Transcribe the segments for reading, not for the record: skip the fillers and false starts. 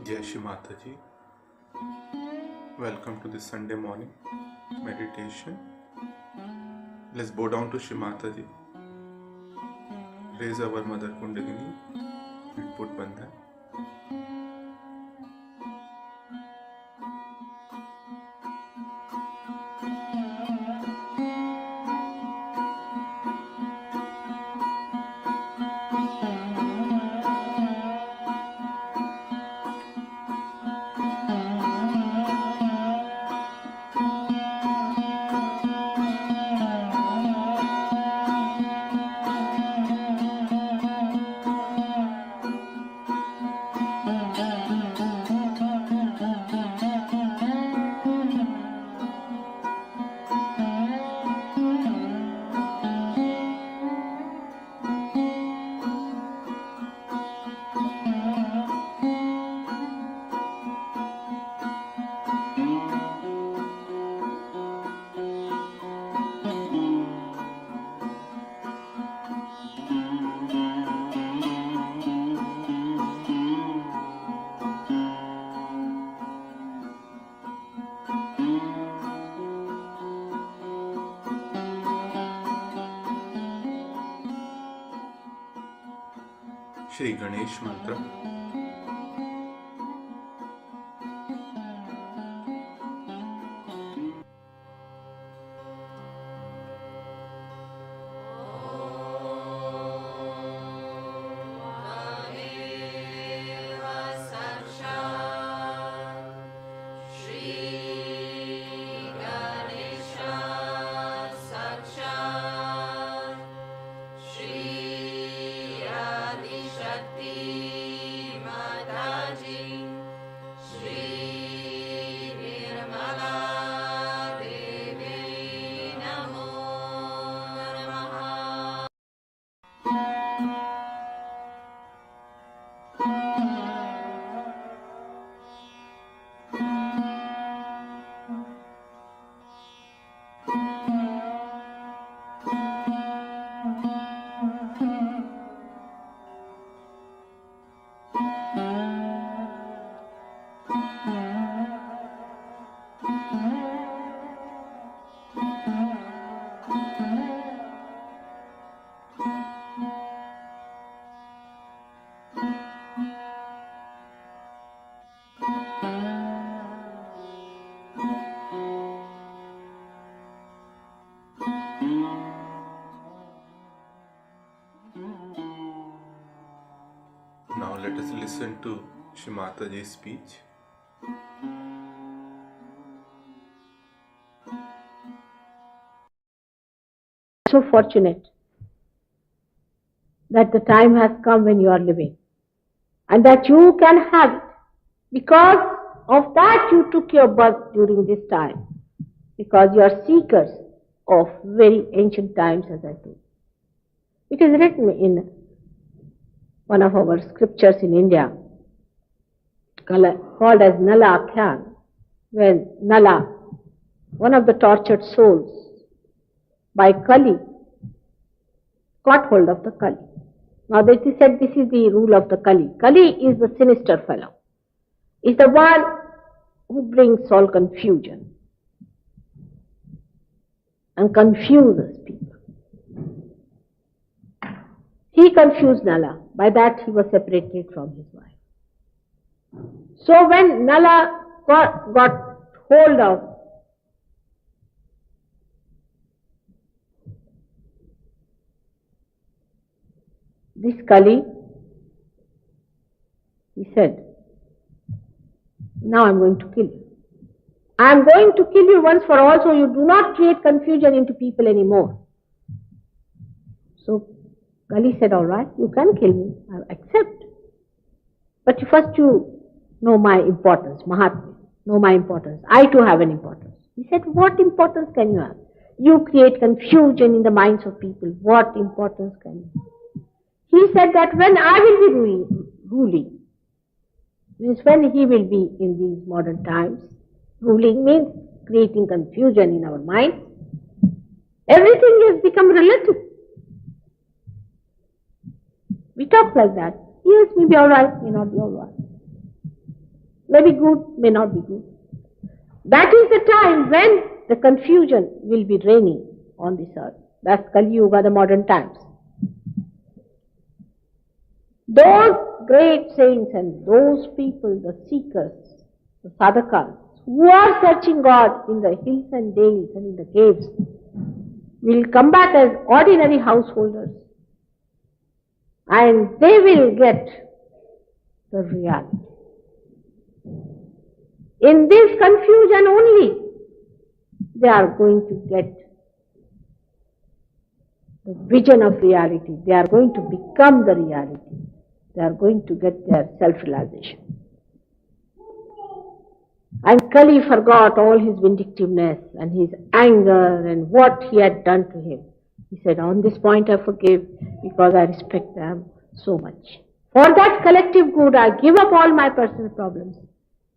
Jai Shri Mataji. Welcome to this Sunday morning meditation. Let's bow down to Shri Mataji. Raise our Mother Kundalini and put Bandhan. Shri Ganesh Mantra. Now let us listen to Shri Mataji's speech. So fortunate that the time has come when you are living and that you can have it. Because of that you took your birth during this time, because you are seekers of very ancient times, as I told. It is written in one of our scriptures in India called as Nala Akhyan, when Nala, one of the tortured souls, by Kali, caught hold of the Kali. Now it is said this is the rule of the Kali. Kali is the sinister fellow, is the one who brings all confusion and confuses people. He confused Nala, by that he was separated from his wife. So when Nala got hold of this Kali, he said, now I'm going to kill you. I'm going to kill you once for all, so you do not create confusion into people anymore. So Kali said, all right, you can kill me, I accept. But first you know my importance, Mahatma, know my importance. I too have an importance. He said, what importance can you have? You create confusion in the minds of people. What importance can you have? He said that when I will be ruling, means when he will be in these modern times, ruling means creating confusion in our minds, everything has become relative. We talk like that. Yes, may be alright, may not be alright. May be good, may not be good. That is the time when the confusion will be reigning on this earth. That's Kali Yuga, the modern times. Those great saints and those people, the seekers, the sadhakas, who are searching God in the hills and dales and in the caves, will come back as ordinary householders. And they will get the reality. In this confusion only, they are going to get the vision of reality. They are going to become the reality. They are going to get their self-realization. And Kali forgot all his vindictiveness and his anger and what he had done to him. He said, on this point I forgive because I respect them so much. For that collective good, I give up all my personal problems.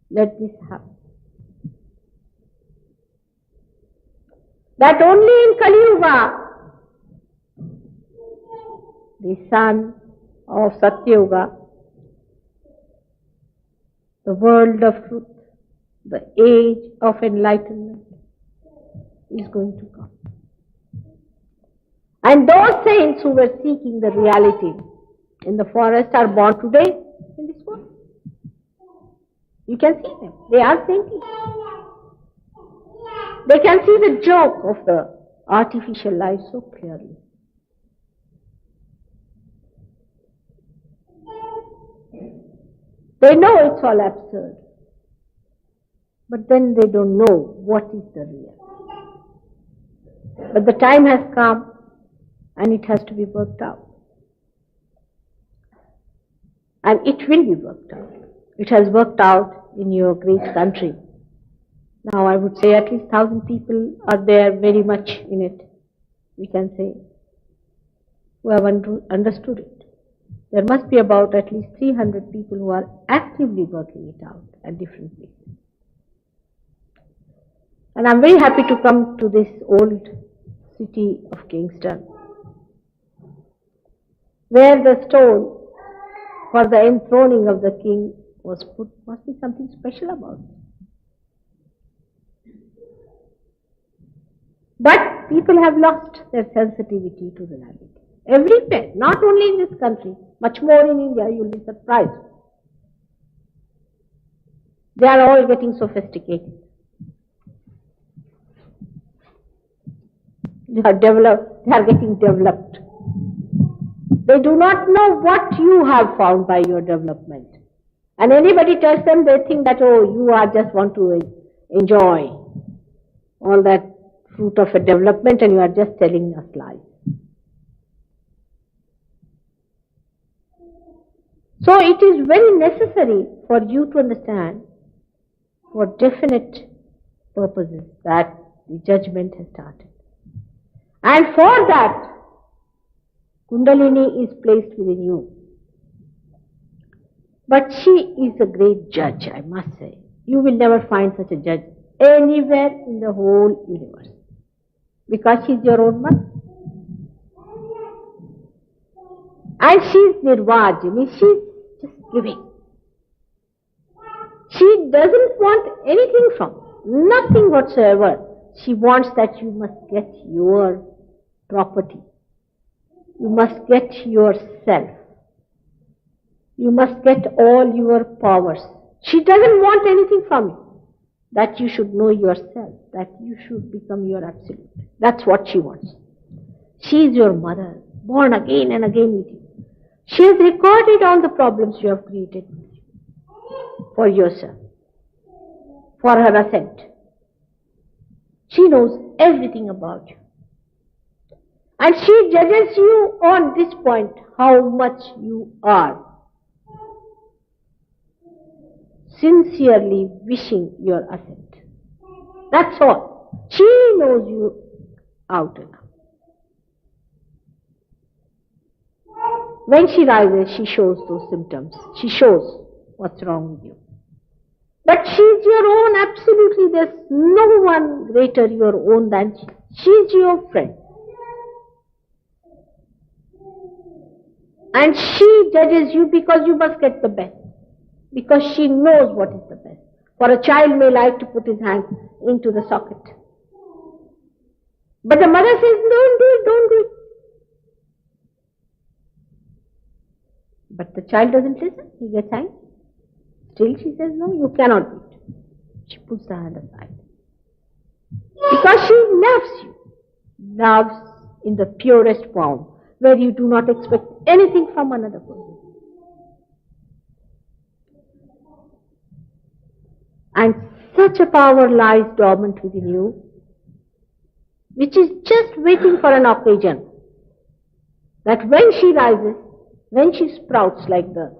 Let this happen. That only in Kali Yuga, the son of Satya Yuga, the world of truth, the age of enlightenment is going to come. And those saints who were seeking the reality in the forest are born today in this world. You can see them. They are saintly. They can see the joke of the artificial life so clearly. They know it's all absurd. But then they don't know what is the real. But the time has come and it has to be worked out. And it will be worked out. It has worked out in your great country. Now I would say at least 1,000 people are there very much in it, we can say, who have understood it. There must be about at least 300 people who are actively working it out at different places. And I'm very happy to come to this old city of Kingston, where the stone for the enthroning of the king was put. Must be something special about it. But people have lost their sensitivity to reality. Everywhere, not only in this country, much more in India, you'll be surprised. They are all getting sophisticated. They are getting developed. They do not know what you have found by your development. And anybody tells them, they think that, oh, you are just want to enjoy all that fruit of a development and you are just telling us lies. So it is very necessary for you to understand for definite purposes that the judgment has started. And for that, Kundalini is placed within you. But she is a great judge, I must say. You will never find such a judge anywhere in the whole universe. Because she is your own mother. And she is Nirvajini, she is just giving. She doesn't want anything from you, nothing whatsoever. She wants that you must get your property. You must get yourself. You must get all your powers. She doesn't want anything from you. that you should know yourself, that you should become your absolute. That's what she wants. She is your mother, born again and again with you. She has recorded all the problems you have created for yourself, for her ascent. She knows everything about you. And she judges you on this point, how much you are sincerely wishing your ascent. That's all. She knows you out and out. When she rises, she shows those symptoms. She shows what's wrong with you. But she's your own, absolutely. There's no one greater your own than she. She's your friend. And she judges you because you must get the best. Because she knows what is the best. For a child may like to put his hand into the socket. But the mother says, don't do it, don't do it. But the child doesn't listen. He gets angry. Still she says, no, you cannot do it. She puts the hand aside. Because she loves you. Loves in the purest form, where you do not expect anything from another person. And such a power lies dormant within you, which is just waiting for an occasion, that when she rises, when she sprouts like the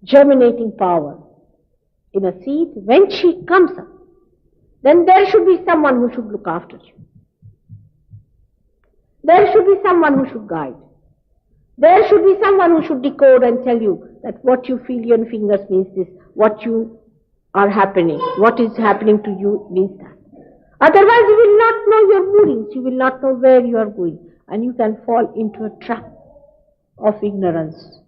germinating power in a seed, when she comes up, then there should be someone who should look after you. There should be someone who should guide. There should be someone who should decode and tell you that what you feel your fingers means this, what you are happening, what is happening to you means that. Otherwise you will not know your moodings, you will not know where you are going, and you can fall into a trap of ignorance.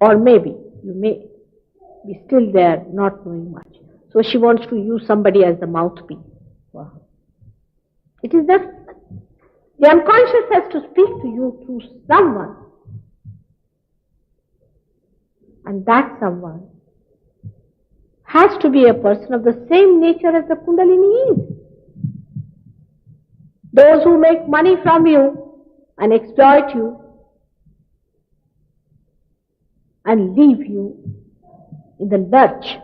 Or maybe you may be still there not knowing much. So she wants to use somebody as the mouthpiece for her. It is that the unconscious has to speak to you through someone. And that someone has to be a person of the same nature as the Kundalini is. Those who make money from you and exploit you and leave you in the lurch,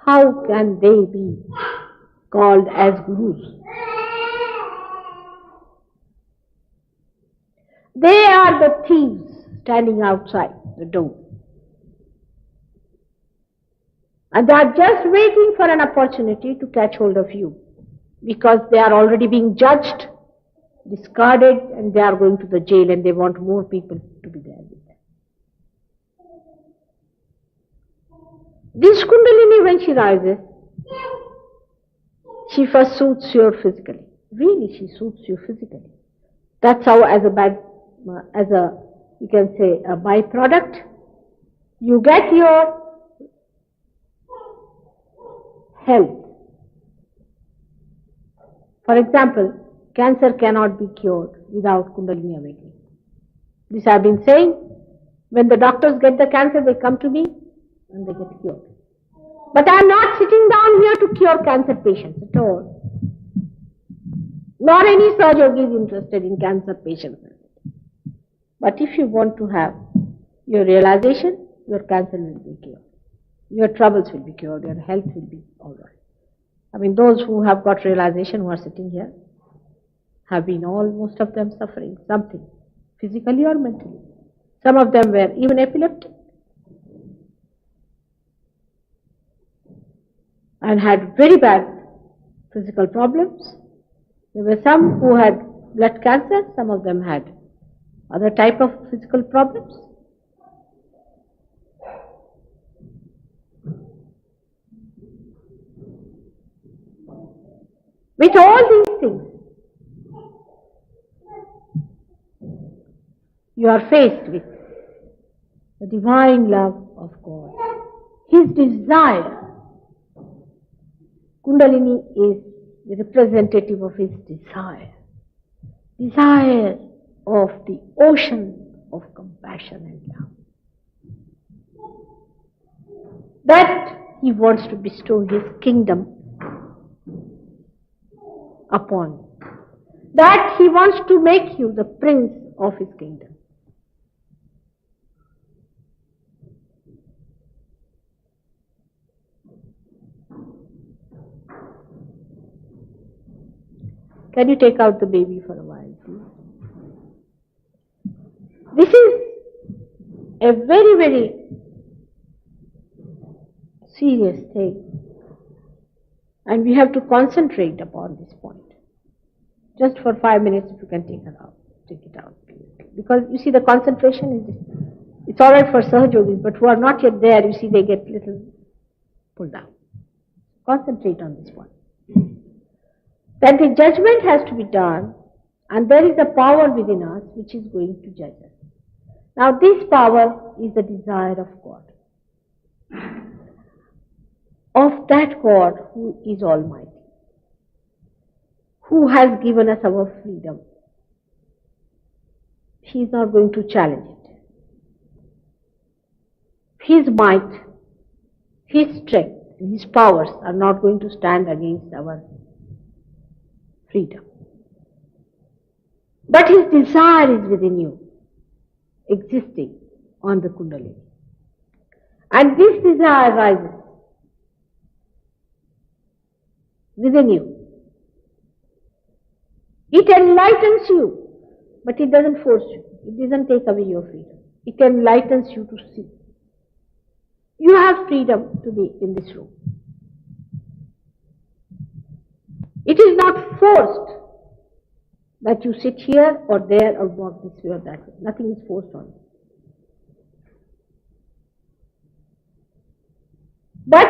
how can they be called as gurus? They are the thieves standing outside the door. And they are just waiting for an opportunity to catch hold of you, because they are already being judged, discarded, and they are going to the jail, and they want more people to be there with them. This Kundalini, when she rises, she first soothes you physically. Really, she soothes you physically. That's how, you can say, a byproduct, you get your health. For example, cancer cannot be cured without Kundalini awakening. This I have been saying. When the doctors get the cancer, they come to me and they get cured. But I am not sitting down here to cure cancer patients at all. Nor any surgeon is interested in cancer patients. But if you want to have your realization, your cancer will be cured. Your troubles will be cured, your health will be all right. I mean, those who have got realization who are sitting here have been most of them suffering something, physically or mentally. Some of them were even epileptic and had very bad physical problems. There were some who had blood cancer, some of them had other type of physical problems. With all these things, you are faced with the divine love of God. His desire. Kundalini is the representative of his desire. Desire of the ocean of compassion and love. That he wants to bestow his kingdom upon you. That he wants to make you the prince of his kingdom. Can you take out the baby for a while, please? This is a very, very serious thing, and we have to concentrate upon this point. Just for 5 minutes, if you can take it out, please. Because you see, the concentration is, it's all right for Sahajogis, but who are not yet there, you see, they get little pulled down. Concentrate on this point. That the judgment has to be done, and there is a power within us which is going to judge us. Now this power is the desire of God. Of that God who is Almighty, who has given us our freedom. He is not going to challenge it. His might, His strength, and His powers are not going to stand against our freedom. But His desire is within you, existing on the Kundalini. And this desire rises within you. It enlightens you, but it doesn't force you. It doesn't take away your freedom. It enlightens you to see. You have freedom to be in this room. It is not forced that you sit here or there or walk this way or that way. Nothing is forced on you. But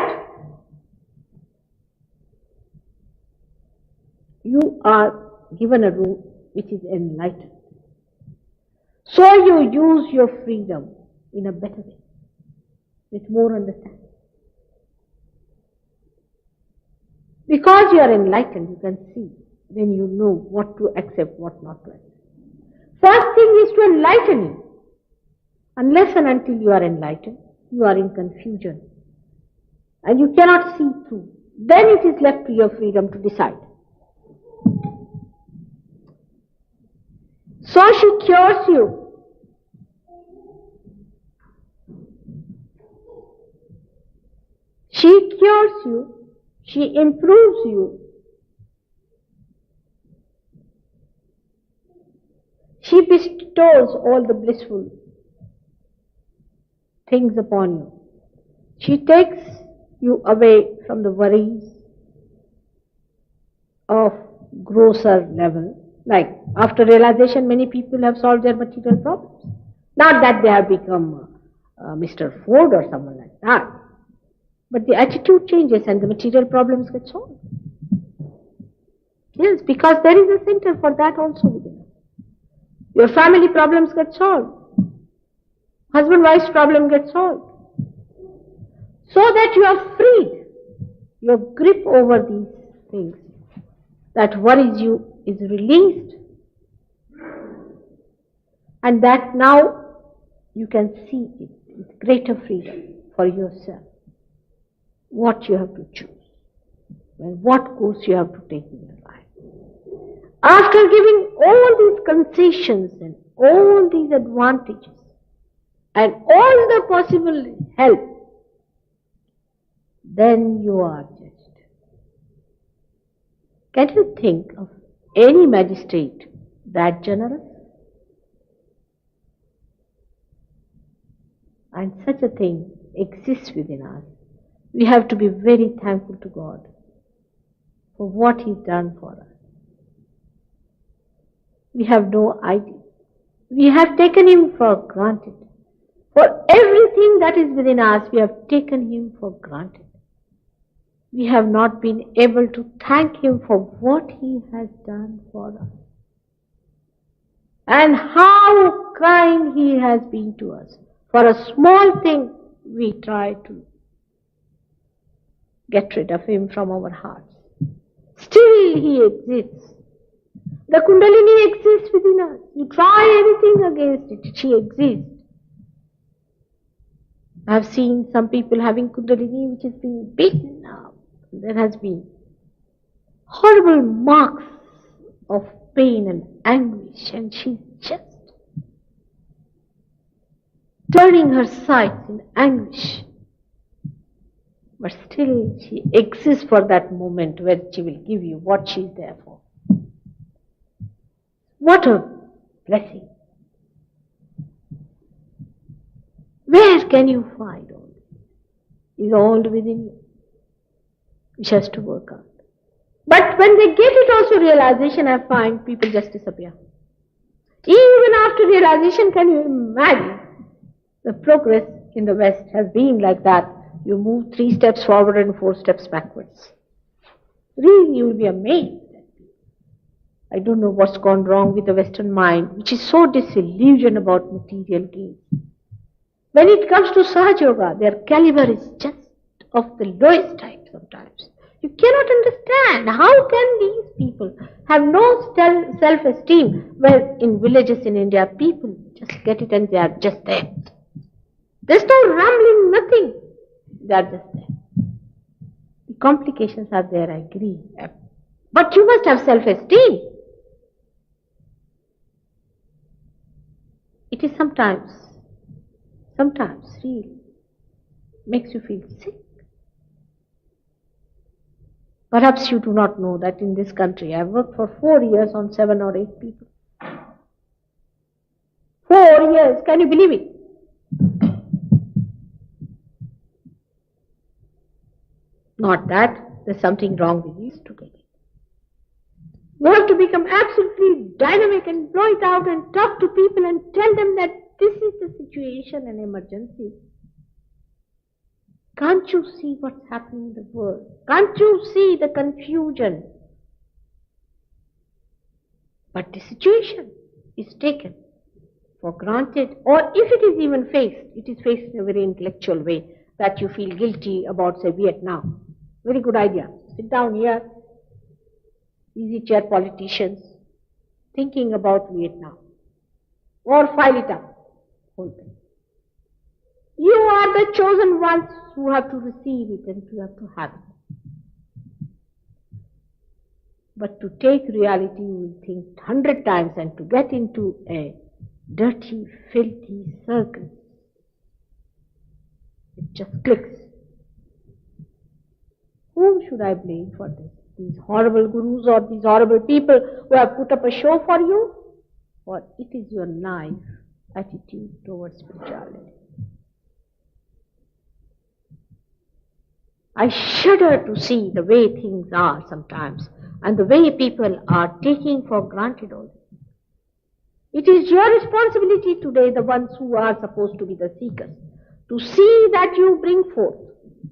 you are given a room which is enlightened. So you use your freedom in a better way, with more understanding. Because you are enlightened, you can see, then you know what to accept, what not to accept. First thing is to enlighten you. Unless and until you are enlightened, you are in confusion. And you cannot see through. Then it is left to your freedom to decide. So she cures you. She cures you. She improves you. She bestows all the blissful things upon you. She takes you away from the worries of grosser level. Like after realization, many people have solved their material problems. Not that they have become Mr. Ford or someone like that. But the attitude changes and the material problems get solved. Yes, because there is a center for that also within us. Your family problems get solved. Husband-wife's problem gets solved. So that you are freed. Your grip over these things that worries you is released. And that now you can see it with greater freedom for yourself. What you have to choose. And what course you have to take in your life. After giving all these concessions and all these advantages and all the possible help, then you are judged. Can you think of any magistrate that generous? And such a thing exists within us. We have to be very thankful to God for what He's done for us. We have no idea. We have taken Him for granted. For everything that is within us, we have taken Him for granted. We have not been able to thank Him for what He has done for us. And how kind He has been to us. For a small thing, we try to get rid of Him from our hearts. Still He exists. The Kundalini exists within us. You try anything against it, she exists. I have seen some people having Kundalini which has been beaten up. There has been horrible marks of pain and anguish, and she's just turning her sides in anguish. But still she exists for that moment where she will give you what she is there for. What a blessing. Where can you find all this? It's all within you, which has to work out. But when they get it also realization, I find people just disappear. Even after realization, can you imagine? The progress in the West has been like that. You move 3 steps forward and 4 steps backwards. Really, you will be amazed. I don't know what's gone wrong with the Western mind, which is so disillusioned about material gains. When it comes to Sahaja Yoga, their caliber is just of the lowest type sometimes. You cannot understand how can these people have no self-esteem, where in villages in India people just get it and they are just there. There's no rambling, nothing. They are just there. The complications are there, I agree. But you must have self-esteem. It is sometimes really makes you feel sick. Perhaps you do not know that in this country I have worked for 4 years on 7 or 8 people. 4 years, can you believe it? Not that there's something wrong with you to get it. You have to become absolutely dynamic and blow it out and talk to people and tell them that this is the situation and emergency. Can't you see what's happening in the world? Can't you see the confusion? But the situation is taken for granted, or if it is even faced, it is faced in a very intellectual way, that you feel guilty about, say, Vietnam. Very good idea. Sit down here, easy chair politicians, thinking about Vietnam. Or file it up. Whole thing. You are the chosen ones who have to receive it and who have to have it. But to take reality, you will think 100 times, and to get into a dirty, filthy circle, it just clicks. Whom should I blame for this? These horrible gurus or these horrible people who have put up a show for you? Or it is your naive attitude towards spirituality? I shudder to see the way things are sometimes, and the way people are taking for granted all this. It is your responsibility today, the ones who are supposed to be the seekers, to see that you bring forth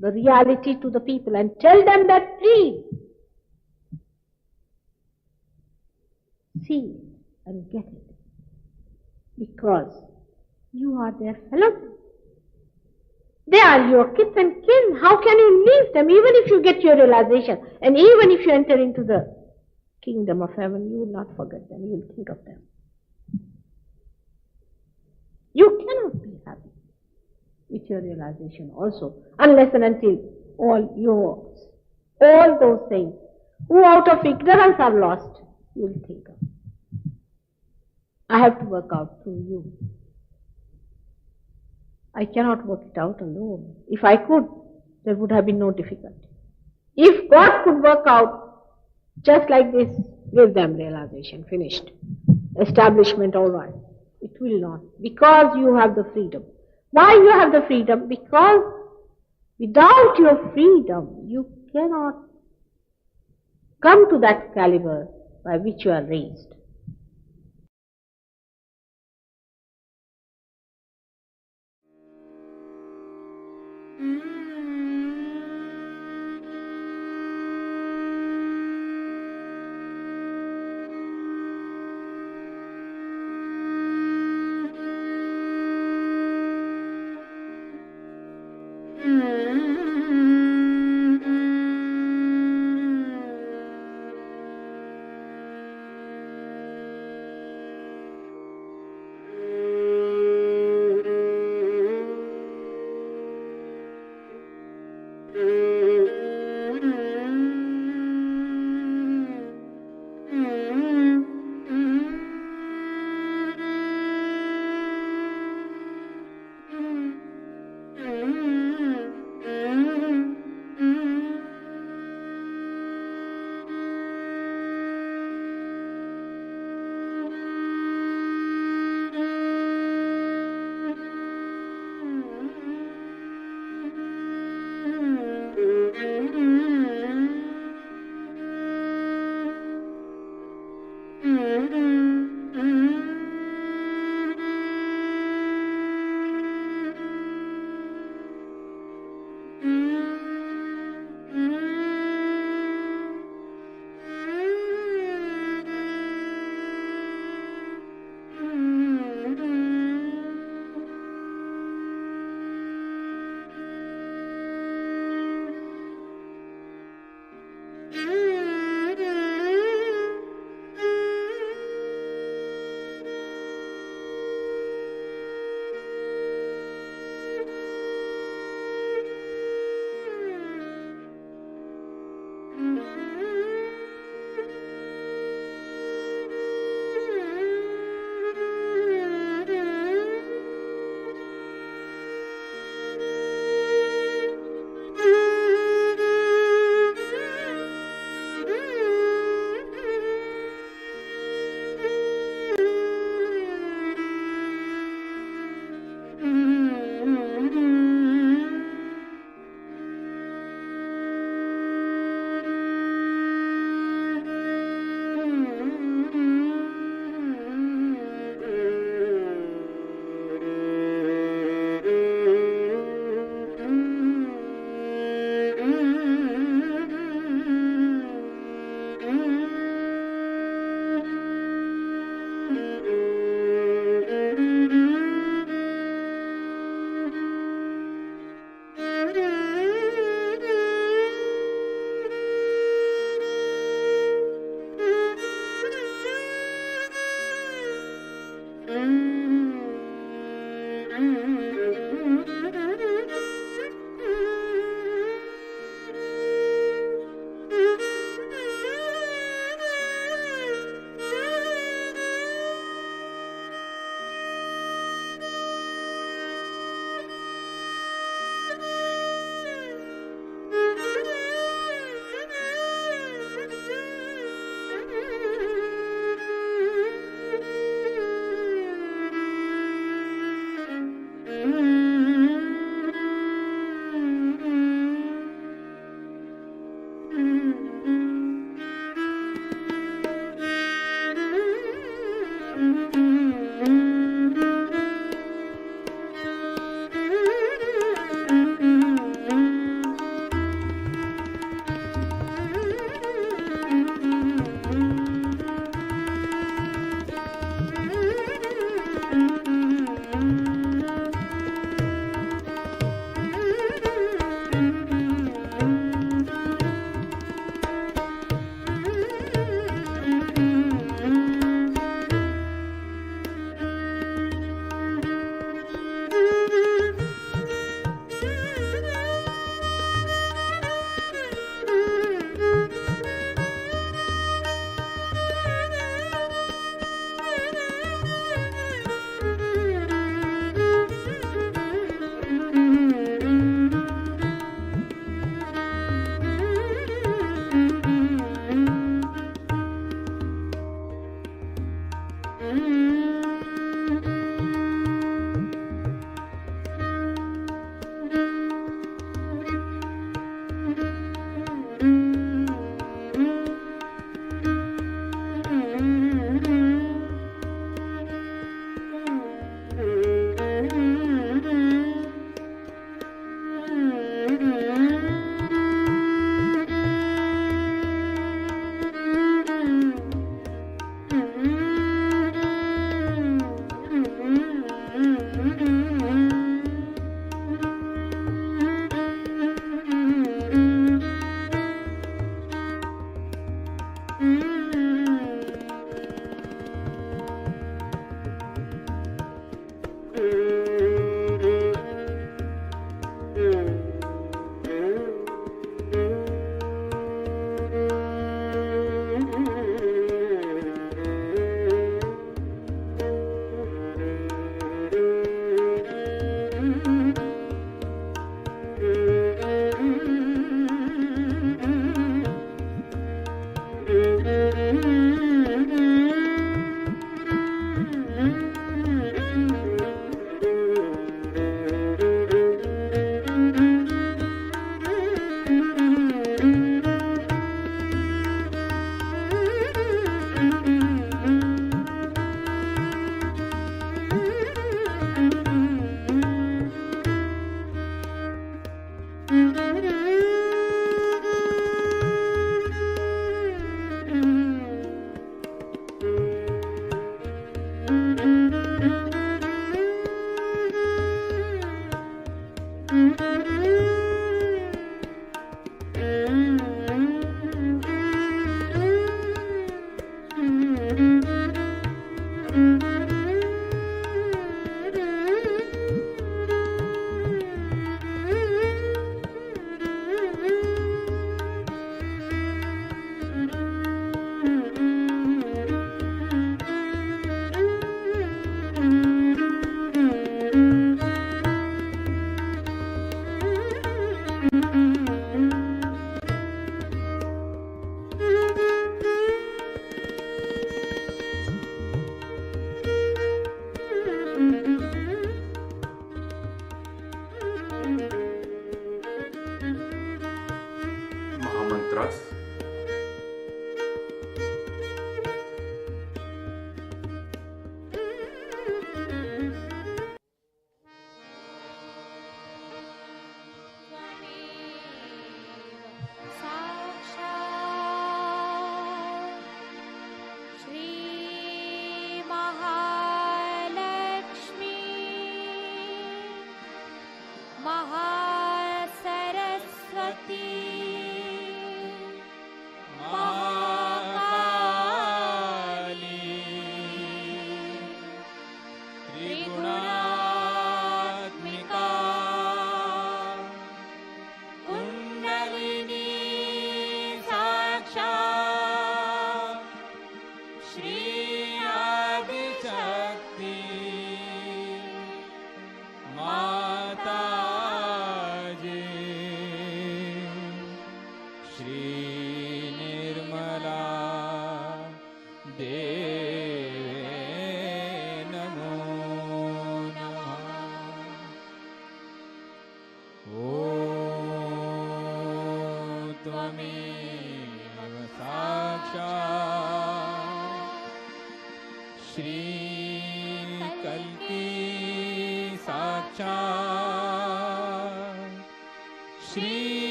the reality to the people and tell them that please see and get it, because you are their fellows. They are your kith and kin. How can you leave them? Even if you get your realization, and even if you enter into the kingdom of heaven, you will not forget them. You will think of them. You cannot be happy with your realization also, unless and until all those things who out of ignorance are lost, you will think of. I have to work out through you. I cannot work it out alone. If I could, there would have been no difficulty. If God could work out just like this, give them realization, finished. Establishment, all right. It will not. Because you have the freedom. Why you have the freedom? Because without your freedom, you cannot come to that caliber by which you are raised. Mahamantras.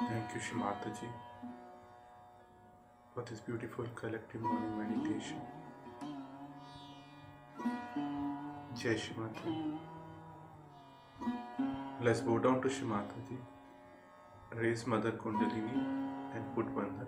Thank you, Shri Mataji, for this beautiful collective morning meditation. Jai Shri Mataji. Let's bow down to Shri Mataji, raise Mother Kundalini and put Bandhan.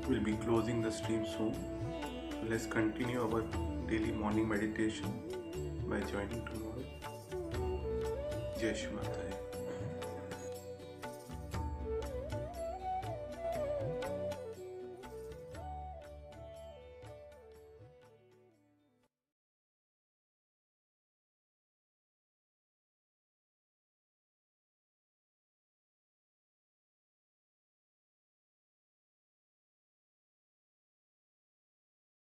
We'll be closing the stream soon. So let's continue our daily morning meditation by joining tomorrow. Jai Shri Mataji.